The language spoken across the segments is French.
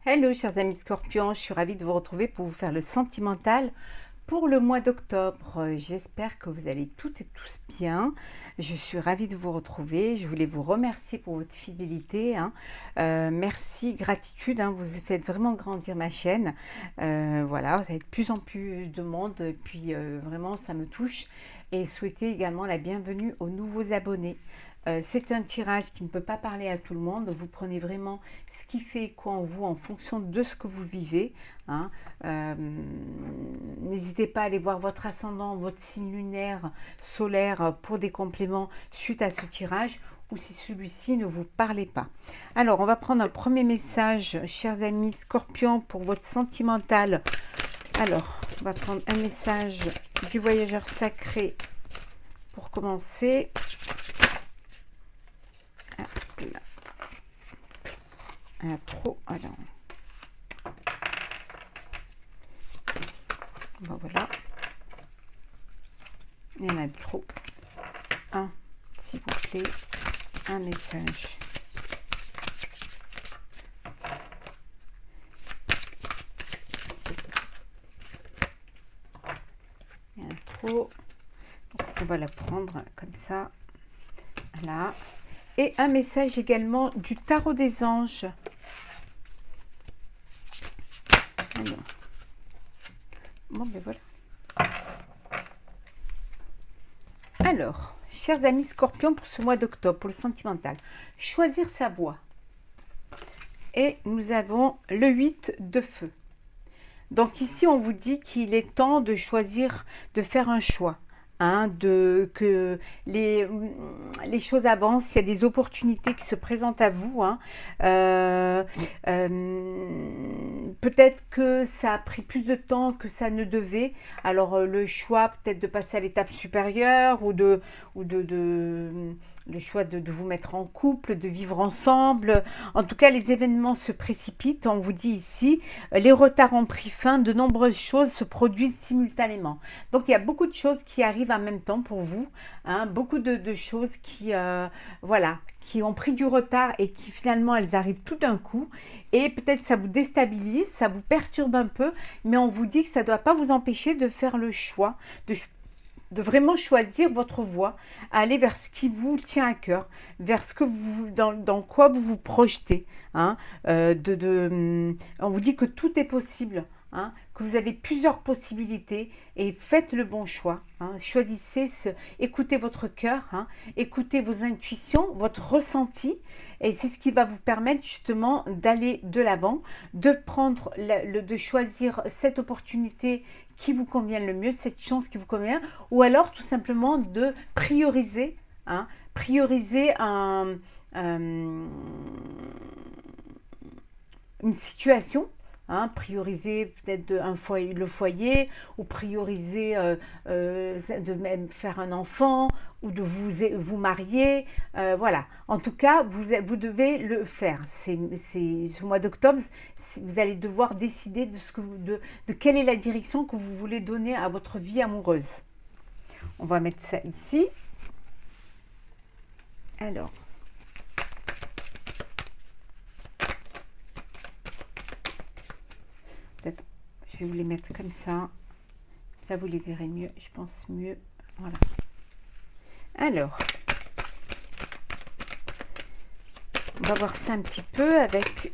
Hello chers amis scorpions, je suis ravie de vous retrouver pour vous faire le sentimental pour le mois d'octobre. J'espère que vous allez toutes et tous bien. Je suis ravie de vous retrouver. Je voulais vous remercier pour votre fidélité. Merci, gratitude. Vous faites vraiment grandir ma chaîne. Voilà, vous avez de plus en plus de monde. Et puis vraiment, ça me touche. Et souhaiter également la bienvenue aux nouveaux abonnés. C'est un tirage qui ne peut pas parler à tout le monde. Vous prenez vraiment ce qui fait écho en vous en fonction de ce que vous vivez. N'hésitez pas à aller voir votre ascendant, votre signe lunaire, solaire pour des compléments suite à ce tirage ou si celui-ci ne vous parlait pas. Alors, on va prendre un premier message, chers amis scorpions, pour votre sentimental. Alors, on va prendre un message du voyageur sacré pour commencer. Trop, alors. Bon, voilà. Il y en a trop. Un, s'il vous plaît. Un message. Il y en a trop. Donc, on va la prendre comme ça. Voilà. Et un message également du tarot des anges. Alors. Bon, ben voilà. Alors, chers amis scorpions, pour ce mois d'octobre, pour le sentimental, choisir sa voie. Et nous avons le 8 de feu. Donc ici, on vous dit qu'il est temps de choisir, de faire un choix. Que les choses avancent, il y a des opportunités qui se présentent à vous. Peut-être que ça a pris plus de temps que ça ne devait. Alors le choix peut-être de passer à l'étape supérieure ou le choix de vous mettre en couple, de vivre ensemble. En tout cas, les événements se précipitent. On vous dit ici, les retards ont pris fin. De nombreuses choses se produisent simultanément. Donc, il y a beaucoup de choses qui arrivent en même temps pour vous. Beaucoup de choses qui, voilà, qui ont pris du retard et qui finalement, elles arrivent tout d'un coup. Et peut-être ça vous déstabilise, ça vous perturbe un peu. Mais on vous dit que ça ne doit pas vous empêcher de faire le choix, de vraiment choisir votre voie, aller vers ce qui vous tient à cœur, vers ce que vous, dans quoi vous vous projetez. On vous dit que tout est possible, que vous avez plusieurs possibilités et faites le bon choix. Choisissez, écoutez votre cœur, écoutez vos intuitions, votre ressenti, et c'est ce qui va vous permettre justement d'aller de l'avant, de prendre, de choisir cette opportunité qui vous convient le mieux, cette chance qui vous convient, ou alors tout simplement de prioriser, une situation, prioriser peut-être le foyer, ou prioriser de même faire un enfant, ou de vous marier, voilà. En tout cas, vous devez le faire. C'est ce mois d'octobre, vous allez devoir décider de quelle est la direction que vous voulez donner à votre vie amoureuse. On va mettre ça ici. Alors. Je vais vous les mettre comme ça. Ça, vous les verrez mieux, je pense mieux. Voilà. Alors, on va voir ça un petit peu avec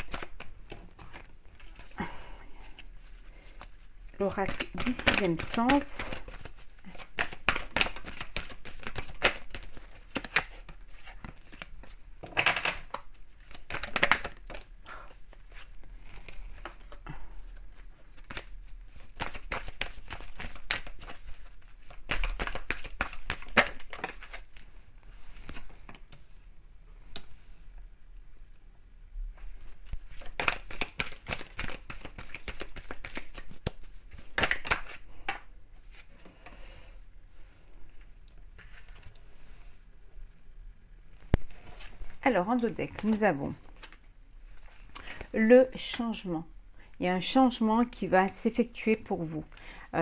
l'oracle du sixième sens. Alors, en dos deck, nous avons le changement. Il y a un changement qui va s'effectuer pour vous. Il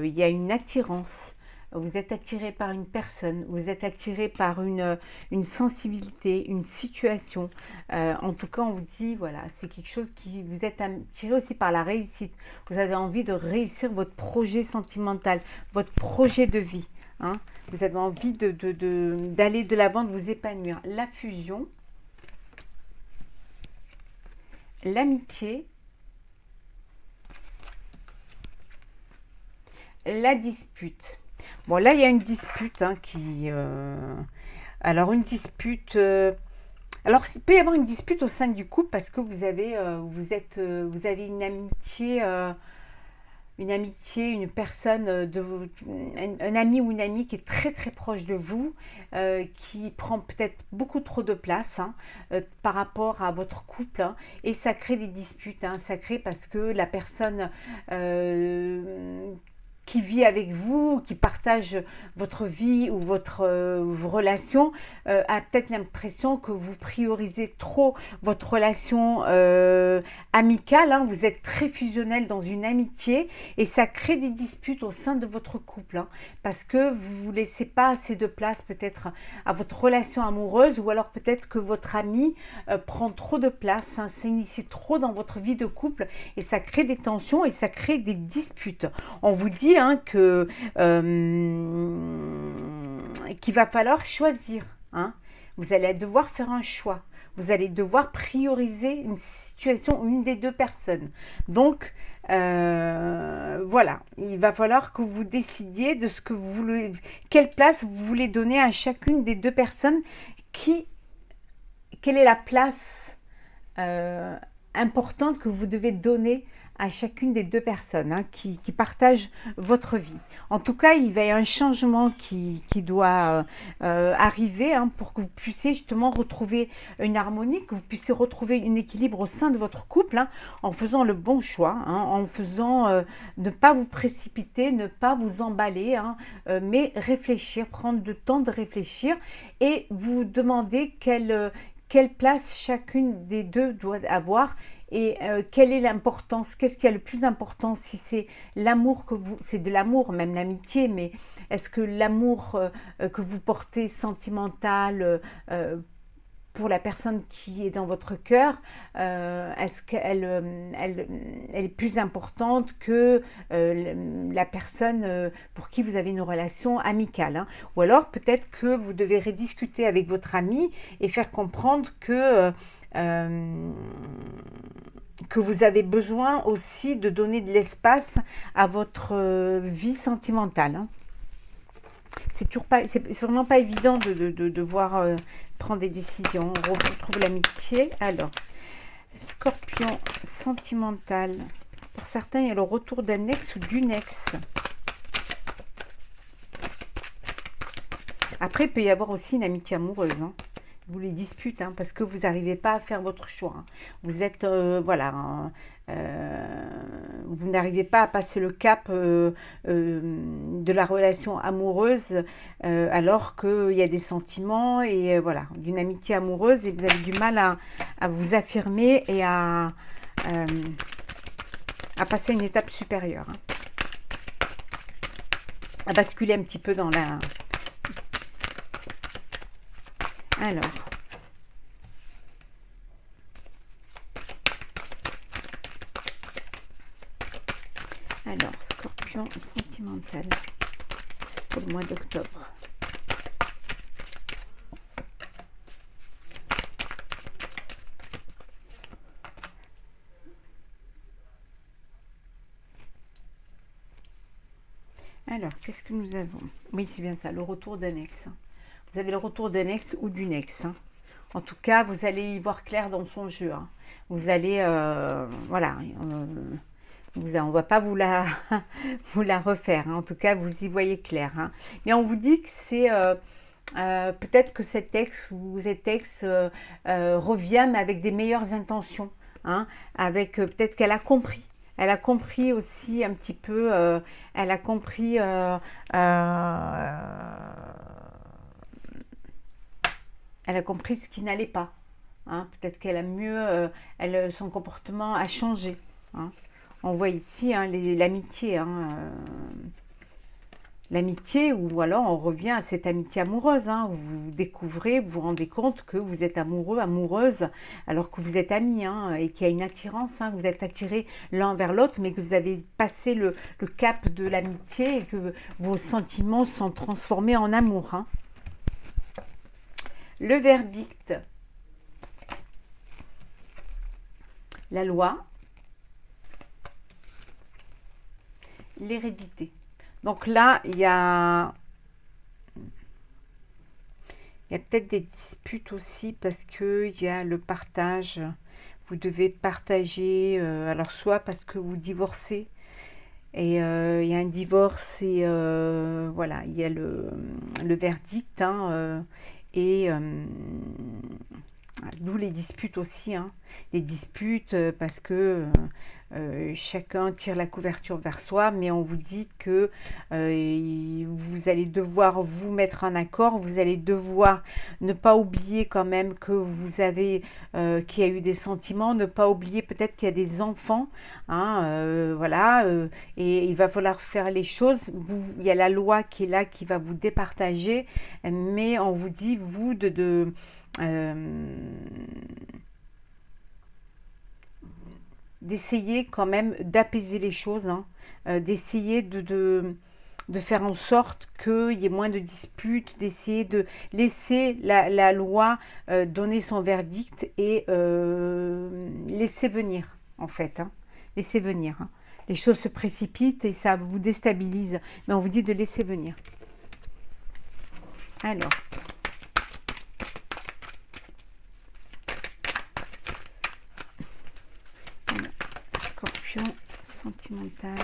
y a une attirance vous êtes attiré par une personne, vous êtes attiré par une sensibilité, une situation. En tout cas, on vous dit, voilà, c'est quelque chose qui vous êtes attiré aussi par la réussite. Vous avez envie de réussir votre projet sentimental, votre projet de vie. Hein. Vous avez envie d'aller de l'avant, de vous épanouir. La fusion, l'amitié, la dispute. Bon, là, il y a une dispute hein, alors, une dispute... alors, il peut y avoir une dispute au sein du couple parce que vous avez une amitié, une personne, un ami ou une amie qui est très très proche de vous, qui prend peut-être beaucoup trop de place hein, par rapport à votre couple, hein, et ça crée des disputes, hein, ça crée parce que la personne qui vit avec vous, qui partage votre vie ou vos relations, a peut-être l'impression que vous priorisez trop votre relation amicale. Hein. Vous êtes très fusionnel dans une amitié et ça crée des disputes au sein de votre couple. Hein, parce que vous ne laissez pas assez de place peut-être à votre relation amoureuse ou alors peut-être que votre ami prend trop de place, hein, s'initie trop dans votre vie de couple et ça crée des tensions et ça crée des disputes. On vous dit hein, qu'il va falloir choisir. Hein. Vous allez devoir faire un choix. Vous allez devoir prioriser une situation ou une des deux personnes. Donc, voilà. Il va falloir que vous décidiez de ce que vous voulez, quelle place vous voulez donner à chacune des deux personnes. Quelle est la place importante que vous devez donner à chacune des deux personnes hein, qui partagent votre vie. En tout cas, il va y avoir un changement qui doit arriver hein, pour que vous puissiez justement retrouver une harmonie, que vous puissiez retrouver un équilibre au sein de votre couple hein, en faisant le bon choix, hein, en faisant ne pas vous précipiter, ne pas vous emballer, hein, mais réfléchir, prendre le temps de réfléchir et vous demander quelle place chacune des deux doit avoir et quelle est l'importance, qu'est-ce qui a le plus d'importance, si c'est l'amour c'est de l'amour, même l'amitié, mais est-ce que l'amour que vous portez sentimental pour la personne qui est dans votre cœur, est-ce qu'elle elle est plus importante que la personne pour qui vous avez une relation amicale hein. Ou alors peut-être que vous devez rediscuter avec votre ami et faire comprendre que vous avez besoin aussi de donner de l'espace à votre vie sentimentale. Hein. C'est vraiment pas évident de devoir prendre des décisions. On retrouve l'amitié. Alors, Scorpion sentimental. Pour certains, il y a le retour d'un ex ou d'une ex. Après, il peut y avoir aussi une amitié amoureuse. Hein. Vous les disputez hein, parce que vous n'arrivez pas à faire votre choix. Hein. Vous êtes, voilà, vous n'arrivez pas à passer le cap de la relation amoureuse alors qu'il y a des sentiments et voilà, d'une amitié amoureuse et vous avez du mal à vous affirmer et à passer à une étape supérieure. Hein. À basculer un petit peu dans la... Alors, Scorpion sentimental pour le mois d'octobre. Alors, qu'est-ce que nous avons? Oui, c'est bien ça, le retour d'un ex. Vous avez le retour d'un ex ou d'une ex. Hein. En tout cas, vous allez y voir clair dans son jeu. Hein. Vous allez, voilà, on ne va pas vous la refaire. Hein. En tout cas, vous y voyez clair. Hein. Mais on vous dit que c'est peut-être que cet ex ou cet ex revient, mais avec des meilleures intentions. Hein. Avec peut-être qu'elle a compris. Elle a compris aussi un petit peu, elle a compris ce qui n'allait pas. Hein. Peut-être qu'elle a mieux, son comportement a changé. Hein. On voit ici hein, l'amitié. Hein, l'amitié, ou alors on revient à cette amitié amoureuse, hein, où vous découvrez, vous vous rendez compte que vous êtes amoureux, amoureuse, alors que vous êtes amis, hein, et qu'il y a une attirance, hein, que vous êtes attirés l'un vers l'autre, mais que vous avez passé le cap de l'amitié et que vos sentiments sont transformés en amour, hein. Le verdict, la loi, l'hérédité. Donc là, il y a peut-être des disputes aussi parce qu'il y a le partage. Vous devez partager, alors soit parce que vous divorcez, et il y a un divorce, et voilà, il y a le verdict, hein, et d'où les disputes aussi, hein. Les disputes parce que chacun tire la couverture vers soi, mais on vous dit que vous allez devoir vous mettre en accord, vous allez devoir ne pas oublier quand même que vous avez, qu'il y a eu des sentiments, ne pas oublier peut-être qu'il y a des enfants, hein, voilà, et il va falloir faire les choses. Il y a la loi qui est là, qui va vous départager, mais on vous dit, vous, d'essayer quand même d'apaiser les choses, hein, d'essayer de faire en sorte qu'il y ait moins de disputes, d'essayer de laisser la loi donner son verdict et laisser venir, en fait, hein, laisser venir, hein. Les choses se précipitent et ça vous déstabilise, mais on vous dit de laisser venir. Alors, Scorpion sentimental.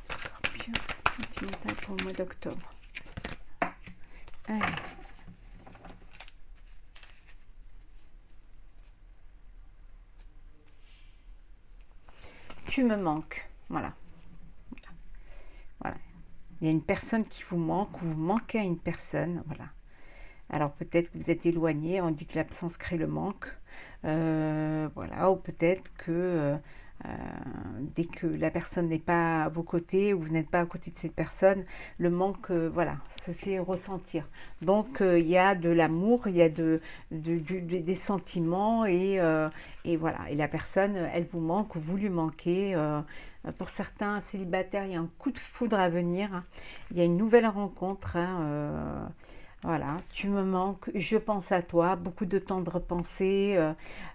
Scorpion sentimental pour le mois d'octobre. Alors. Tu me manques. Voilà. Voilà. Il y a une personne qui vous manque, ou vous manquez à une personne. Voilà. Alors peut-être que vous êtes éloigné, on dit que l'absence crée le manque. Voilà. Ou peut-être que dès que la personne n'est pas à vos côtés, ou vous n'êtes pas à côté de cette personne, le manque, voilà, se fait ressentir. Donc il y a de l'amour, il y a des sentiments, et voilà. Et la personne, elle vous manque, vous lui manquez. Pour certains célibataires, il y a un coup de foudre à venir, hein. Il y a une nouvelle rencontre, hein, voilà, tu me manques, je pense à toi, beaucoup de tendres pensées.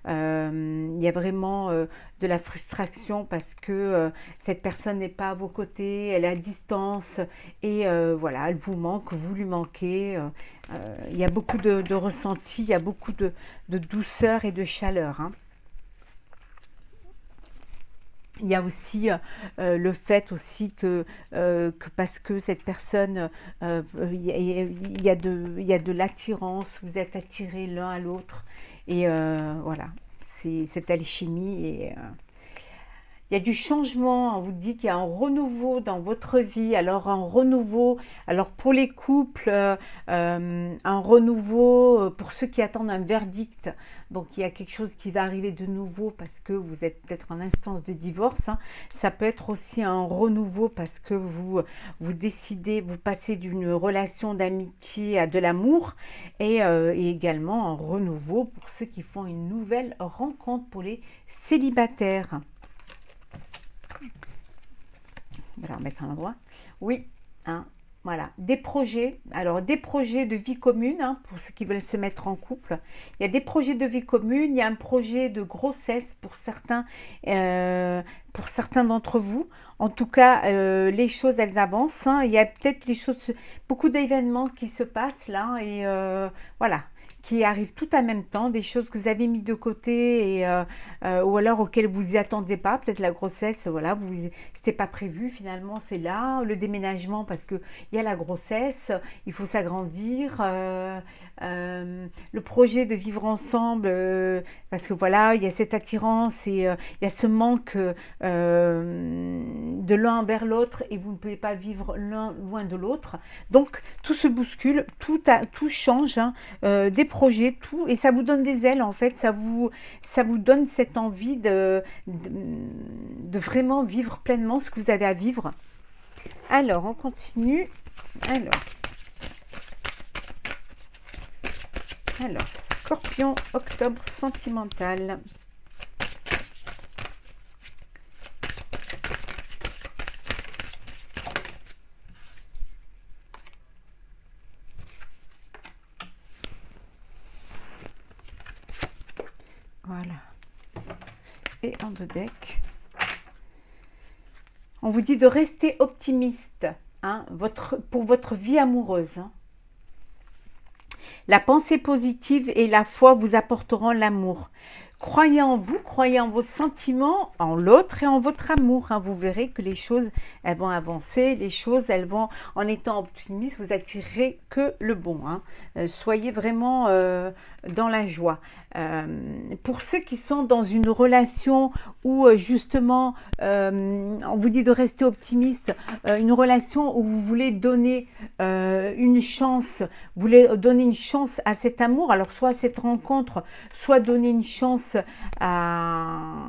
Il y a vraiment de la frustration parce que cette personne n'est pas à vos côtés, elle est à distance, et voilà, elle vous manque, vous lui manquez. Il y a beaucoup de ressenti, il y a beaucoup de douceur et de chaleur, hein. Il y a aussi le fait aussi que parce que cette personne, il y a de l'attirance, vous êtes attirés l'un à l'autre, et voilà, c'est cette alchimie, et il y a du changement, on vous dit qu'il y a un renouveau dans votre vie. Alors un renouveau, alors pour les couples, un renouveau pour ceux qui attendent un verdict. Donc il y a quelque chose qui va arriver de nouveau parce que vous êtes peut-être en instance de divorce, hein. Ça peut être aussi un renouveau parce que vous décidez, vous passez d'une relation d'amitié à de l'amour, et également un renouveau pour ceux qui font une nouvelle rencontre, pour les célibataires. On va remettre à l'endroit. Oui, hein, voilà. Des projets, alors des projets de vie commune, hein, pour ceux qui veulent se mettre en couple. Il y a des projets de vie commune, il y a un projet de grossesse pour certains d'entre vous. En tout cas, les choses, elles avancent, hein. Il y a peut-être beaucoup d'événements qui se passent là, et voilà, qui arrivent tout en même temps, des choses que vous avez mis de côté, et ou alors auxquelles vous y attendez pas, peut-être la grossesse, voilà, c'était pas prévu, finalement c'est là, le déménagement parce que il y a la grossesse, il faut s'agrandir, le projet de vivre ensemble, parce que voilà, il y a cette attirance, et il y a ce manque de l'un vers l'autre, et vous ne pouvez pas vivre l'un loin de l'autre. Donc tout se bouscule, tout change, hein. Des projets, tout, et ça vous donne des ailes en fait, ça vous donne cette envie de vraiment vivre pleinement ce que vous avez à vivre. Alors, on continue. Alors, Scorpion, octobre sentimental. Voilà. Et en deux decks. On vous dit de rester optimiste hein, pour votre vie amoureuse. Hein. La pensée positive et la foi vous apporteront l'amour. Croyez en vous, croyez en vos sentiments, en l'autre et en votre amour. Hein. Vous verrez que les choses, elles vont avancer. Les choses, elles vont, en étant optimiste, vous attirerez que le bon. Hein. Soyez vraiment dans la joie. Pour ceux qui sont dans une relation où justement, on vous dit de rester optimiste, une relation où vous voulez donner une chance, vous voulez donner une chance à cet amour, alors soit à cette rencontre, soit donner une chance à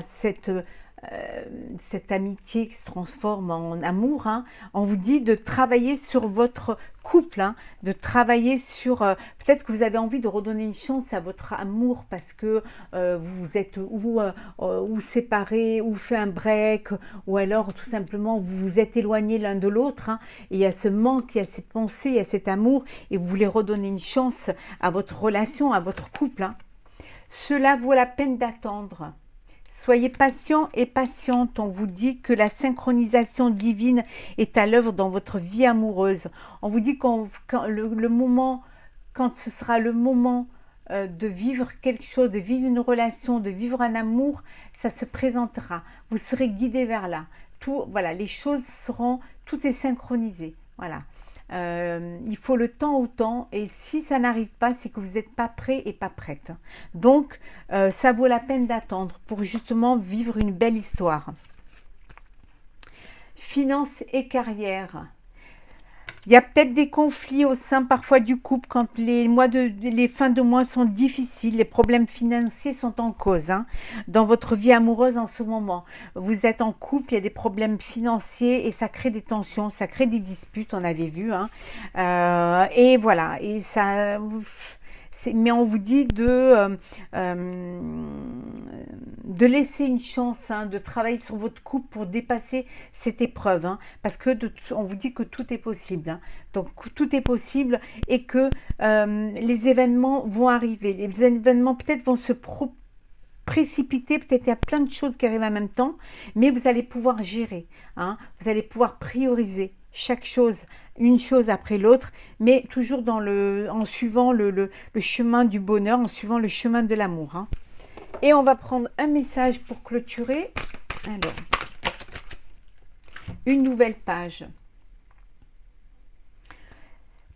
cette amitié qui se transforme en amour, hein. On vous dit de travailler sur votre couple, hein, de travailler sur, peut-être que vous avez envie de redonner une chance à votre amour parce que vous êtes ou séparés, ou fait un break, ou alors tout simplement vous vous êtes éloignés l'un de l'autre, hein, et il y a ce manque, il y a cette pensée, il y a cet amour, et vous voulez redonner une chance à votre relation, à votre couple. Hein. Cela vaut la peine d'attendre. Soyez patient et patiente, on vous dit que la synchronisation divine est à l'œuvre dans votre vie amoureuse. On vous dit quand ce sera le moment de vivre quelque chose, de vivre une relation, de vivre un amour, ça se présentera. Vous serez guidé vers là. Tout, voilà, les choses seront, tout est synchronisé. Voilà. Il faut le temps au temps, et si ça n'arrive pas, c'est que vous n'êtes pas prêt et pas prête. Donc, ça vaut la peine d'attendre pour justement vivre une belle histoire. Finances et carrière. Il y a peut-être des conflits au sein parfois du couple quand les fins de mois sont difficiles, les problèmes financiers sont en cause hein, dans votre vie amoureuse en ce moment. Vous êtes en couple, il y a des problèmes financiers et ça crée des tensions, ça crée des disputes, on avait vu. Hein. Et voilà, et ça... Mais on vous dit de laisser une chance, hein, de travailler sur votre couple pour dépasser cette épreuve. Hein, parce que on vous dit que tout est possible. Hein, donc tout est possible et que les événements vont arriver. Les événements peut-être vont se précipiter, peut-être il y a plein de choses qui arrivent en même temps, mais vous allez pouvoir gérer. Hein, vous allez pouvoir prioriser chaque chose, une chose après l'autre, mais toujours en suivant le chemin du bonheur, en suivant le chemin de l'amour. Hein. Et on va prendre un message pour clôturer. Alors, une nouvelle page.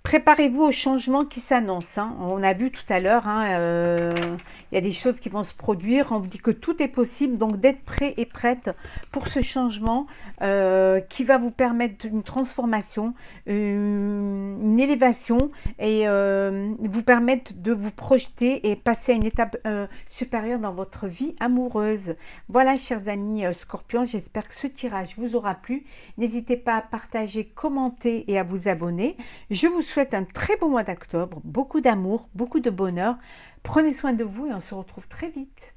Préparez-vous au changement qui s'annonce. Hein. On a vu tout à l'heure, hein, il y a des choses qui vont se produire. On vous dit que tout est possible, donc d'être prêt et prête pour ce changement qui va vous permettre une transformation, une élévation et vous permettre de vous projeter et passer à une étape supérieure dans votre vie amoureuse. Voilà, chers amis Scorpions, j'espère que ce tirage vous aura plu. N'hésitez pas à partager, commenter et à vous abonner. Je vous souhaite un très beau mois d'octobre, beaucoup d'amour, beaucoup de bonheur. Prenez soin de vous et on se retrouve très vite.